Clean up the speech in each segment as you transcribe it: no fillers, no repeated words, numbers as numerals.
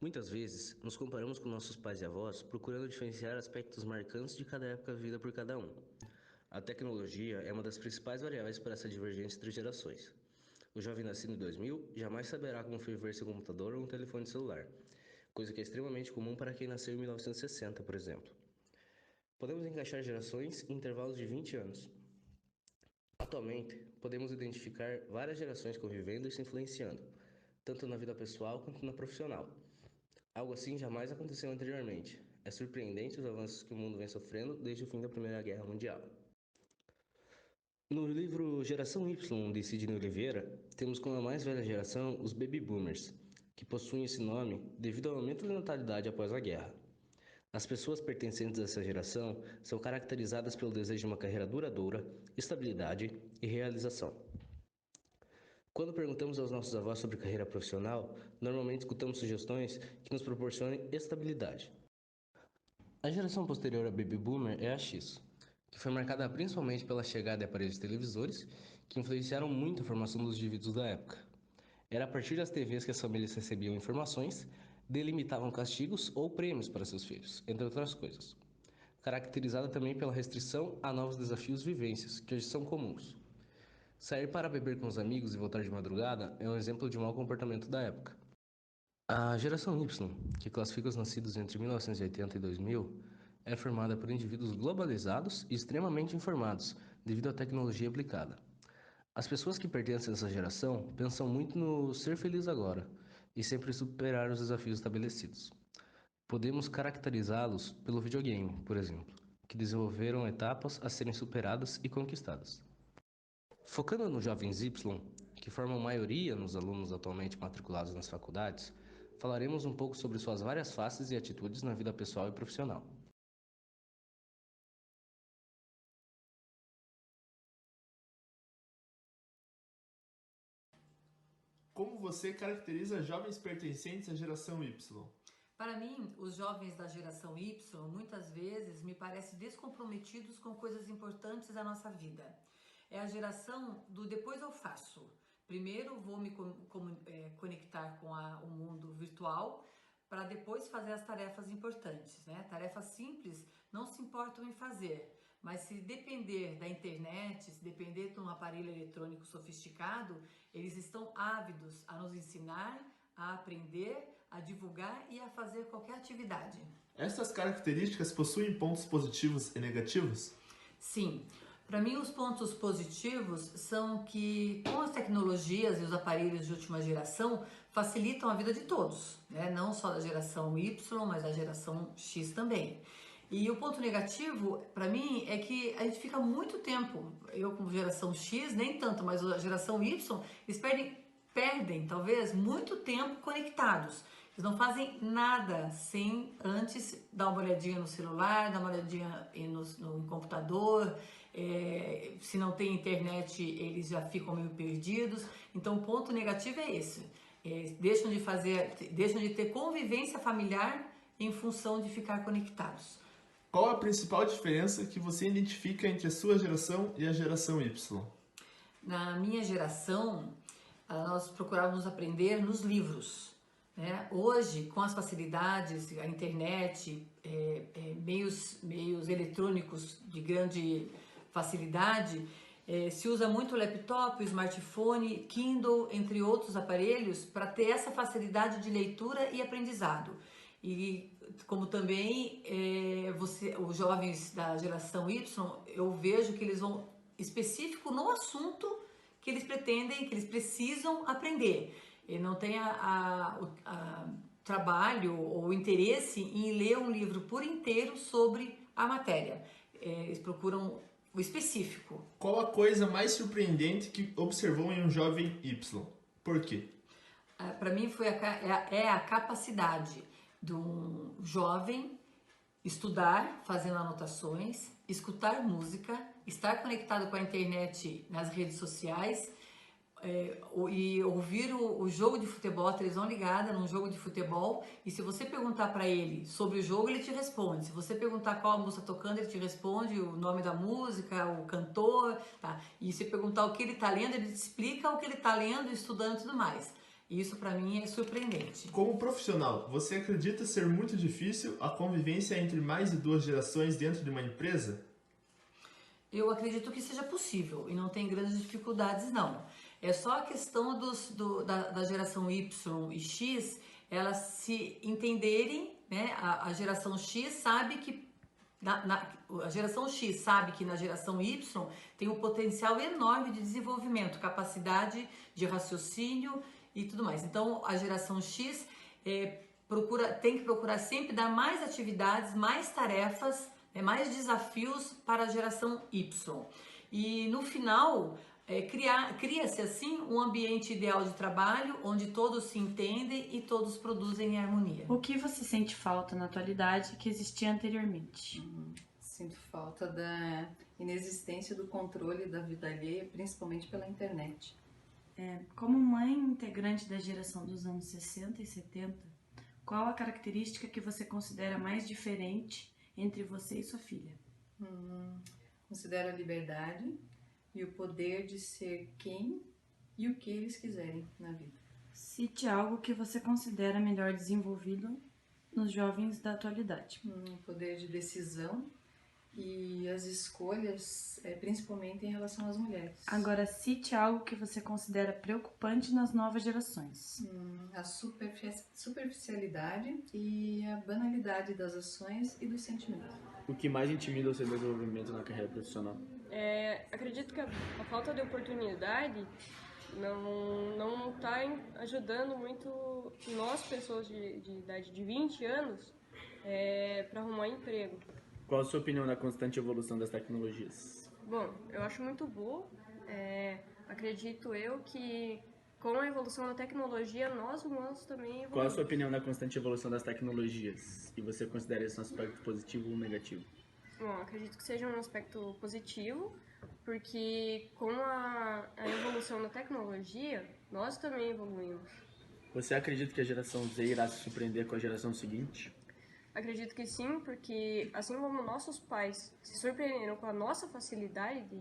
Muitas vezes, nos comparamos com nossos pais e avós, procurando diferenciar aspectos marcantes de cada época vivida por cada um. A tecnologia é uma das principais variáveis para essa divergência entre gerações. O jovem nascido em 2000 jamais saberá como foi ver seu computador ou um telefone celular, coisa que é extremamente comum para quem nasceu em 1960, por exemplo. Podemos encaixar gerações em intervalos de 20 anos. Atualmente, podemos identificar várias gerações convivendo e se influenciando, tanto na vida pessoal quanto na profissional. Algo assim jamais aconteceu anteriormente. É surpreendente os avanços que o mundo vem sofrendo desde o fim da Primeira Guerra Mundial. No livro Geração Y, de Sidney Oliveira, temos como a mais velha geração os Baby Boomers, que possuem esse nome devido ao aumento da natalidade após a guerra. As pessoas pertencentes a essa geração são caracterizadas pelo desejo de uma carreira duradoura, estabilidade e realização. Quando perguntamos aos nossos avós sobre carreira profissional, normalmente escutamos sugestões que nos proporcionem estabilidade. A geração posterior ao Baby Boomer é a X, que foi marcada principalmente pela chegada de aparelhos televisores que influenciaram muito a formação dos indivíduos da época. Era a partir das TVs que as famílias recebiam informações, delimitavam castigos ou prêmios para seus filhos, entre outras coisas. Caracterizada também pela restrição a novos desafios e vivências, que hoje são comuns. Sair para beber com os amigos e voltar de madrugada é um exemplo de mau comportamento da época. A geração Y, que classifica os nascidos entre 1980 e 2000, é formada por indivíduos globalizados e extremamente informados, devido à tecnologia aplicada. As pessoas que pertencem a essa geração pensam muito no ser feliz agora e sempre superar os desafios estabelecidos. Podemos caracterizá-los pelo videogame, por exemplo, que desenvolveram etapas a serem superadas e conquistadas. Focando nos jovens Y, que formam maioria nos alunos atualmente matriculados nas faculdades, falaremos um pouco sobre suas várias faces e atitudes na vida pessoal e profissional. Como você caracteriza jovens pertencentes à geração Y? Para mim, os jovens da geração Y muitas vezes me parecem descomprometidos com coisas importantes da nossa vida. É a geração do depois eu faço. Primeiro vou me conectar com o mundo virtual para depois fazer as tarefas importantes, né? Tarefas simples não se importam em fazer, mas se depender da internet, se depender de um aparelho eletrônico sofisticado, eles estão ávidos a nos ensinar, a aprender, a divulgar e a fazer qualquer atividade. Essas características possuem pontos positivos e negativos? Sim, para mim os pontos positivos são que com as tecnologias e os aparelhos de última geração facilitam a vida de todos, né? Não só da geração Y, mas da geração X também. E o ponto negativo, para mim, é que a gente fica muito tempo, eu como geração X, nem tanto, mas a geração Y, eles perdem talvez muito tempo conectados. Eles não fazem nada sem antes dar uma olhadinha no celular, dar uma olhadinha no computador. Se não tem internet, eles já ficam meio perdidos. Então, o ponto negativo é esse. Deixam de ter convivência familiar em função de ficar conectados. Qual a principal diferença que você identifica entre a sua geração e a geração Y? Na minha geração, nós procurávamos aprender nos livros, né? Hoje, com as facilidades, a internet, meios eletrônicos de grande facilidade, se usa muito o laptop, o smartphone, Kindle, entre outros aparelhos, para ter essa facilidade de leitura e aprendizado. E como também os jovens da geração Y, eu vejo que eles vão específico no assunto que eles pretendem, que eles precisam aprender. Ele não tem trabalho ou interesse em ler um livro por inteiro sobre a matéria. Eles procuram o específico. Qual a coisa mais surpreendente que observou em um jovem Y? Por quê? Para mim é a capacidade de um jovem estudar fazendo anotações, escutar música, estar conectado com a internet nas redes sociais e ouvir o jogo de futebol, a televisão ligada num jogo de futebol, e se você perguntar para ele sobre o jogo, ele te responde. Se você perguntar qual a música tocando, ele te responde o nome da música, o cantor, tá? E se perguntar o que ele está lendo, ele te explica o que ele está lendo, estudando e tudo mais. E isso para mim é surpreendente. Como profissional, você acredita ser muito difícil a convivência entre mais de duas gerações dentro de uma empresa? Eu acredito que seja possível e não tem grandes dificuldades, não. É só a questão da geração Y e X, elas se entenderem, né? A geração X sabe que a geração X sabe que na geração Y tem um potencial enorme de desenvolvimento, capacidade de raciocínio e tudo mais. Então, a geração X tem que procurar sempre dar mais atividades, mais tarefas, mais desafios para a geração Y. E no final, cria-se assim um ambiente ideal de trabalho onde todos se entendem e todos produzem em harmonia. O que você sente falta na atualidade que existia anteriormente? Sinto falta da inexistência do controle da vida alheia, principalmente pela internet. Como mãe integrante da geração dos anos 60 e 70, qual a característica que você considera mais diferente entre você e sua filha? Considero a liberdade e o poder de ser quem e o que eles quiserem na vida. Cite algo que você considera melhor desenvolvido nos jovens da atualidade. O poder de decisão e as escolhas, principalmente em relação às mulheres. Agora, cite algo que você considera preocupante nas novas gerações. A superficialidade e a banalidade das ações e dos sentimentos. O que mais intimida o seu desenvolvimento na carreira profissional? Acredito que a falta de oportunidade não está ajudando muito nós, pessoas de idade de 20 anos, para arrumar emprego. Qual a sua opinião na constante evolução das tecnologias? Bom, eu acho muito boa. Acredito eu que com a evolução da tecnologia, nós humanos também evoluímos. Qual a sua opinião na constante evolução das tecnologias? E você considera esse um aspecto positivo ou negativo? Bom, acredito que seja um aspecto positivo, porque com a evolução da tecnologia, nós também evoluímos. Você acredita que a geração Z irá se surpreender com a geração seguinte? Acredito que sim, porque assim como nossos pais se surpreenderam com a nossa facilidade de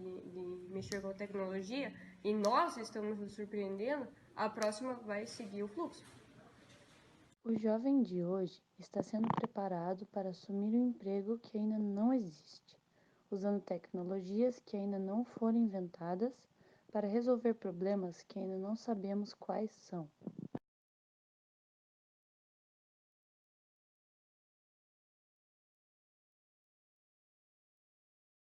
mexer com a tecnologia, e nós estamos nos surpreendendo, a próxima vai seguir o fluxo. O jovem de hoje está sendo preparado para assumir um emprego que ainda não existe, usando tecnologias que ainda não foram inventadas para resolver problemas que ainda não sabemos quais são.